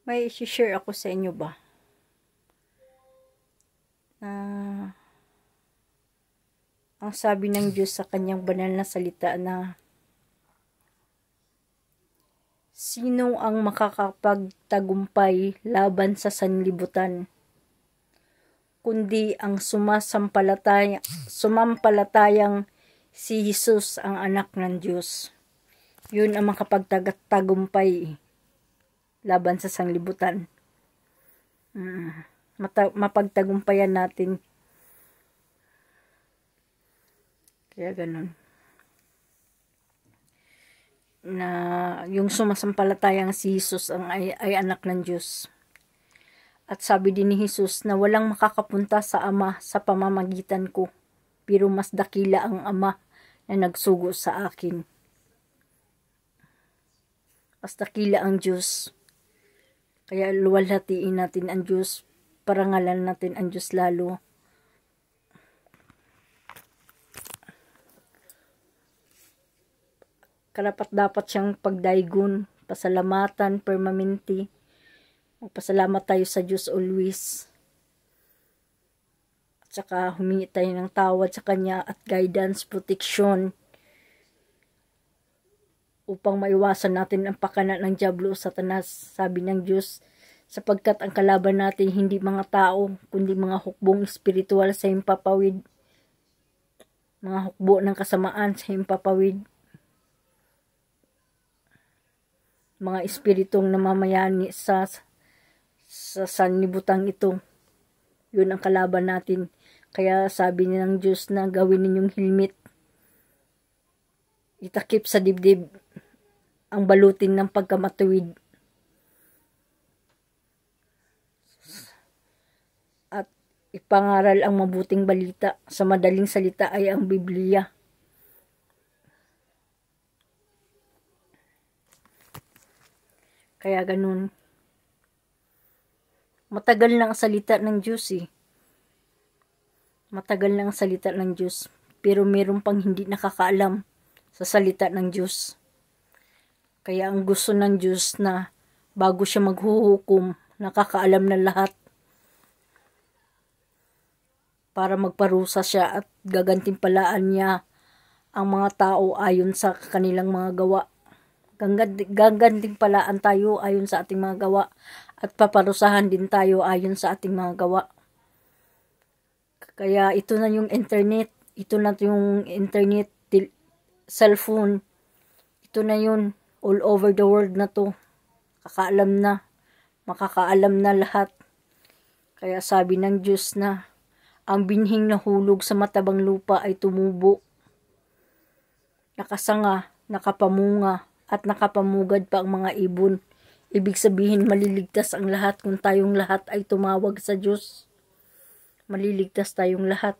May i-share ako sa inyo ba? Ang sabi ng Diyos sa kanyang banal na salita na sino ang makakapagtagumpay laban sa sanlibutan, kundi ang sumampalatayang si Jesus ang anak ng Diyos. Yun ang makapagtagumpay laban sa sanlibutan. Mapagtagumpayan natin. Kaya ganun. Na yung sumasampalatayang si Jesus ay anak ng Diyos. At sabi din ni Jesus na walang makakapunta sa Ama sa pamamagitan ko, pero mas dakila ang Ama na nagsugo sa akin. Mas dakila ang Diyos. Kaya luwalhatiin natin ang Diyos, parangalan natin ang Diyos lalo. Karapat dapat siyang pagdaigon, pasalamatan, permanente. Magpasalamat tayo sa Diyos always. At saka humingi tayo ng tawad sa Kanya at guidance, protection, upang maiwasan natin ang pakana ng dyablo o Satanas. Sabi ng Diyos, sapagkat ang kalaban natin hindi mga tao, kundi mga hukbong espiritual sa himpapawid, mga hukbo ng kasamaan sa himpapawid, mga espiritong namamayani sa sanlibutan ito. Yun ang kalaban natin. Kaya sabi niya ng Diyos na gawin ninyong helmet, itakip sa dibdib ang balutin ng pagkamatuwid, at ipangaral ang mabuting balita. Sa madaling salita ay ang Biblia. Kaya ganun. Matagal na ang salita ng Diyos Matagal na ang salita ng Diyos. Pero meron pang hindi nakakaalam sa salita ng Diyos. Kaya ang gusto ng Diyos na bago siya maghuhukom, nakakaalam na lahat. Para magparusa siya at gagantimpalaan niya ang mga tao ayon sa kanilang mga gawa. Gagantimpalaan tayo ayon sa ating mga gawa at paparusahan din tayo ayon sa ating mga gawa. Kaya ito na yung internet, cellphone, ito na yun, all over the world na to. Makakaalam na lahat. Kaya sabi ng Diyos na ang binhing nahulog sa matabang lupa ay tumubo, nakasanga, nakapamunga, at nakapamugad pa ang mga ibon. Ibig sabihin, maliligtas ang lahat kung tayong lahat ay tumawag sa Diyos. Maliligtas tayong lahat.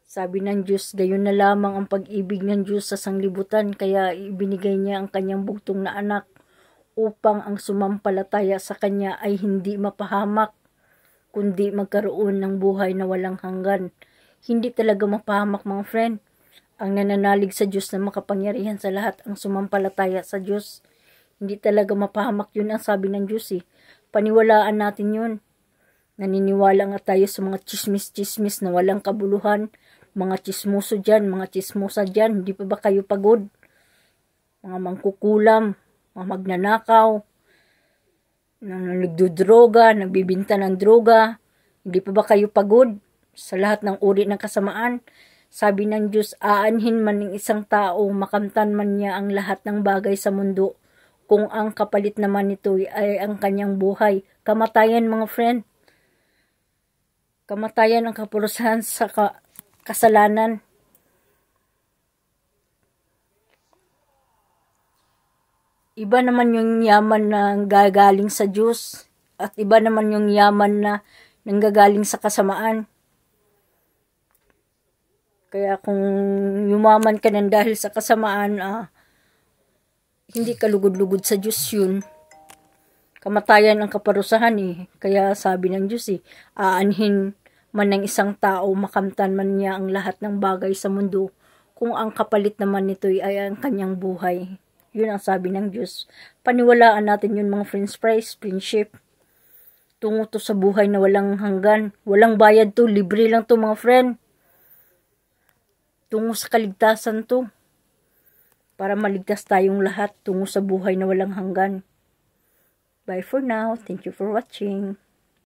Sabi ng Diyos, gayon na lamang ang pag-ibig ng Diyos sa sanglibutan, kaya ibinigay niya ang kanyang bugtong na anak upang ang sumampalataya sa kanya ay hindi mapahamak, kundi magkaroon ng buhay na walang hanggan. Hindi talaga mapahamak, mga friend. Ang nananalig sa Diyos na makapangyarihan sa lahat, ang sumampalataya sa Diyos. Hindi talaga mapahamak, yun ang sabi ng Diyos Paniwalaan natin yun. Naniniwala nga tayo sa mga chismis-chismis na walang kabuluhan. Mga chismoso dyan, mga chismosa dyan. Hindi pa ba kayo pagod? Mga mangkukulam, mga magnanakaw, nagdudroga, nagbibinta ng droga. Hindi pa ba kayo pagod sa lahat ng uri ng kasamaan? Sabi ng Diyos, aanhin man ng isang tao, makamtan man niya ang lahat ng bagay sa mundo, kung ang kapalit naman nito ay ang kanyang buhay. Kamatayan, mga friend. Kamatayan ang kaparusahan sa kasalanan. Iba naman yung yaman na gagaling sa Diyos, at iba naman yung yaman na nanggagaling sa kasamaan. Kaya kung yumaman ka ng dahil sa kasamaan, hindi ka lugod-lugod sa Diyos yun. Kamatayan ang kaparusahan Kaya sabi ng Diyos aanhin man ng isang tao, makamtan man niya ang lahat ng bagay sa mundo, kung ang kapalit naman nito ay ang kanyang buhay. Yun ang sabi ng Diyos. Paniwalaan natin yun mga friends, friendship. Tungo to sa buhay na walang hanggan. Walang bayad to, libre lang to mga friend. Tungo sa kaligtasan to. Para maligtas tayong lahat tungo sa buhay na walang hanggan. Bye for now. Thank you for watching.